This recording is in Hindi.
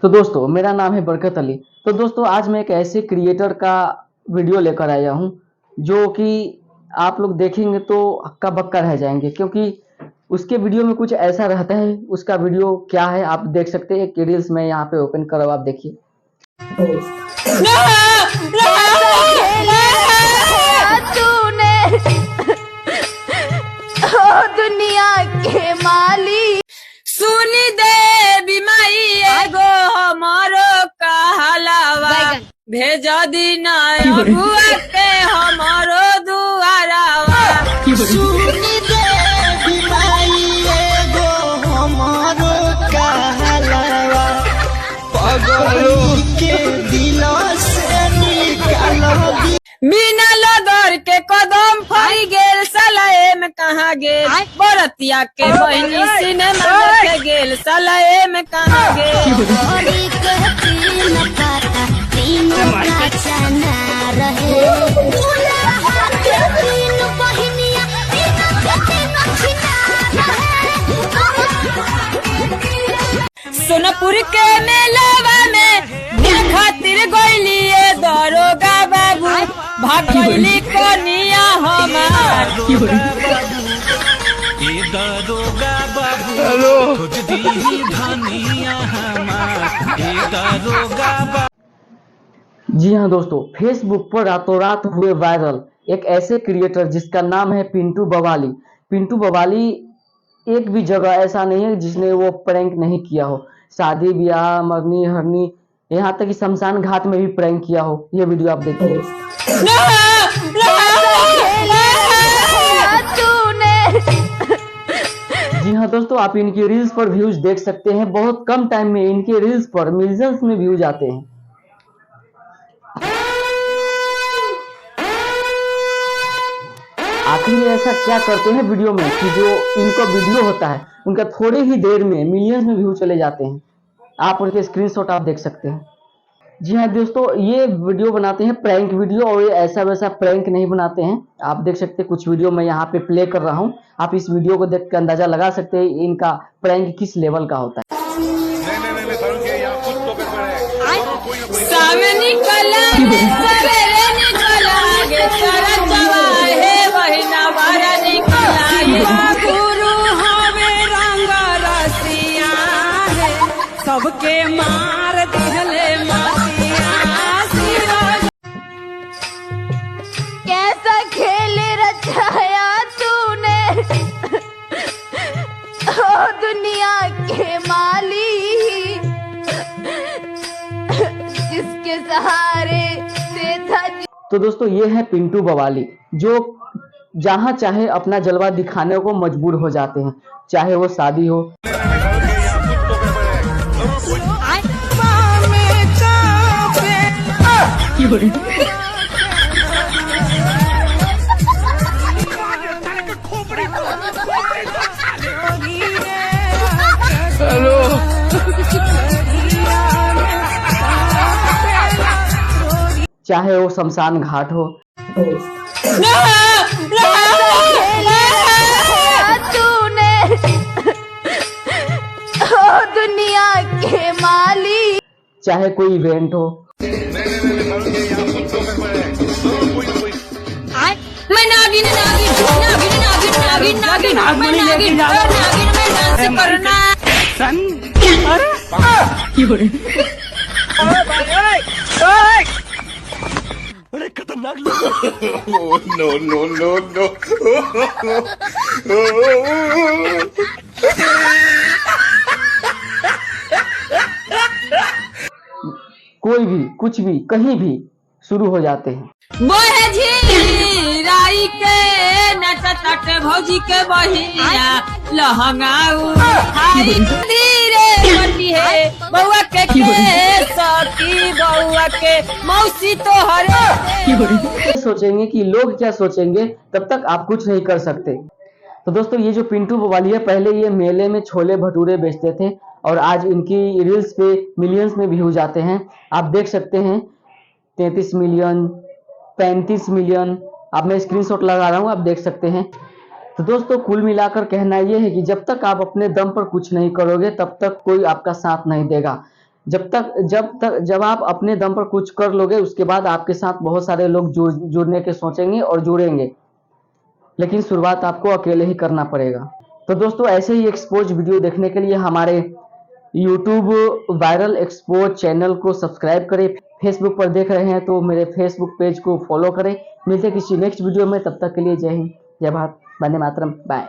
तो दोस्तों मेरा नाम है बरकत अली। तो दोस्तों आज मैं एक ऐसे क्रिएटर का वीडियो लेकर आया हूं जो कि आप लोग देखेंगे तो हक्का बक्का रह जाएंगे, क्योंकि उसके वीडियो में कुछ ऐसा रहता है। उसका वीडियो क्या है आप देख सकते हैं। एक रील्स मैं यहाँ पे ओपन करो, आप देखिए। दुनिया के माली सुनी दे बीमाई एगो हमारो कहलावा भेज दीना बुआ के हमारो दुआरावा। सुनी दे बीमाई एगो हमारो कहलावा पगली के दिलों से निकालो। बिना लगर के कदम फरी गेल सलाए में कहाँ गेल बरतिया के बहनी सिनेमा देखे गेल सलाए में कहाँ गेल। सोनपुर के मेलावा में खातिर गइलिए दरोगा बाबू भाग गइली कनिया हमार। दरोगा बाबू खोज दी धनिया हमार दरोगा। जी हाँ दोस्तों, फेसबुक पर रातों रात हुए वायरल एक ऐसे क्रिएटर जिसका नाम है पिंटू बवाली। पिंटू बवाली एक भी जगह ऐसा नहीं है जिसने वो प्रैंक नहीं किया हो। शादी ब्याह मरनी हरनी, यहाँ तक कि शमशान घाट में भी प्रैंक किया हो। ये वीडियो आप देखिए। जी हाँ दोस्तों, आप इनकी रील्स पर व्यूज देख सकते हैं। बहुत कम टाइम में इनके रील्स पर मिलियंस में व्यूज आते हैं। आखिर में ऐसा क्या करते हैं वीडियो में कि जो इनका वीडियो होता है उनका थोड़े ही देर में मिलियंस में व्यू चले जाते हैं। आप उनके स्क्रीनशॉट आप देख सकते हैं। जी हाँ दोस्तों, ये वीडियो बनाते हैं प्रैंक वीडियो, और ये ऐसा वैसा प्रैंक नहीं बनाते हैं। आप देख सकते हैं कुछ वीडियो मैं यहाँ पे प्ले कर रहा हूँ। आप इस वीडियो को देख कर अंदाजा लगा सकते हैं इनका प्रैंक किस लेवल का होता है। सबके मार दिहले मातिया कैसा खेल रचाया तूने ओ दुनिया के माली जिसके सहारे से था। तो दोस्तों ये है पिंटू बवाली, जो जहां चाहे अपना जलवा दिखाने को मजबूर हो जाते हैं, चाहे वो शादी हो। चाहे वो शमशान घाट हो। तूने ओ दुनिया के माली चाहे कोई इवेंट हो। मैं नागिन नागिन नागिन नागिन नागिन नागिन मैं नागिन नागिन में डांस करना बड़े खतरनाक लोग। No no no no. कोई भी कुछ भी कहीं भी शुरू हो जाते हैं। बोहे झी राई के नट तट भौजी के बहिया लहंगा उठाई धीरे बटी है बउआ के सखी बउआ के मौसी तो हरे। सोचेंगे कि लोग क्या सोचेंगे, तब तक आप कुछ नहीं कर सकते। तो दोस्तों ये जो पिंटू बवाली है, पहले ये मेले में छोले भटूरे बेचते थे और आज इनकी रील्स पे मिलियंस में व्यूज आते हैं। आप देख सकते हैं 33 मिलियन 35 मिलियन। अब मैं स्क्रीनशॉट लगा रहा हूँ, आप देख सकते हैं। तो दोस्तों कुल मिलाकर कहना यह है कि जब तक आप अपने दम पर कुछ नहीं करोगे तब तक कोई आपका साथ नहीं देगा। जब आप अपने दम पर कुछ कर लोगे, उसके बाद आपके साथ बहुत सारे लोग जुड़ने के सोचेंगे और जुड़ेंगे, लेकिन शुरुआत आपको अकेले ही करना पड़ेगा। तो दोस्तों, ऐसे ही एक्सपोज वीडियो देखने के लिए हमारे YouTube वायरल एक्सपोज चैनल को सब्सक्राइब करें। फेसबुक पर देख रहे हैं तो मेरे फेसबुक पेज को फॉलो करें। मिलते हैं किसी नेक्स्ट वीडियो में, तब तक के लिए जय हिंद, जय भारत, वंदे मातरम, बाय।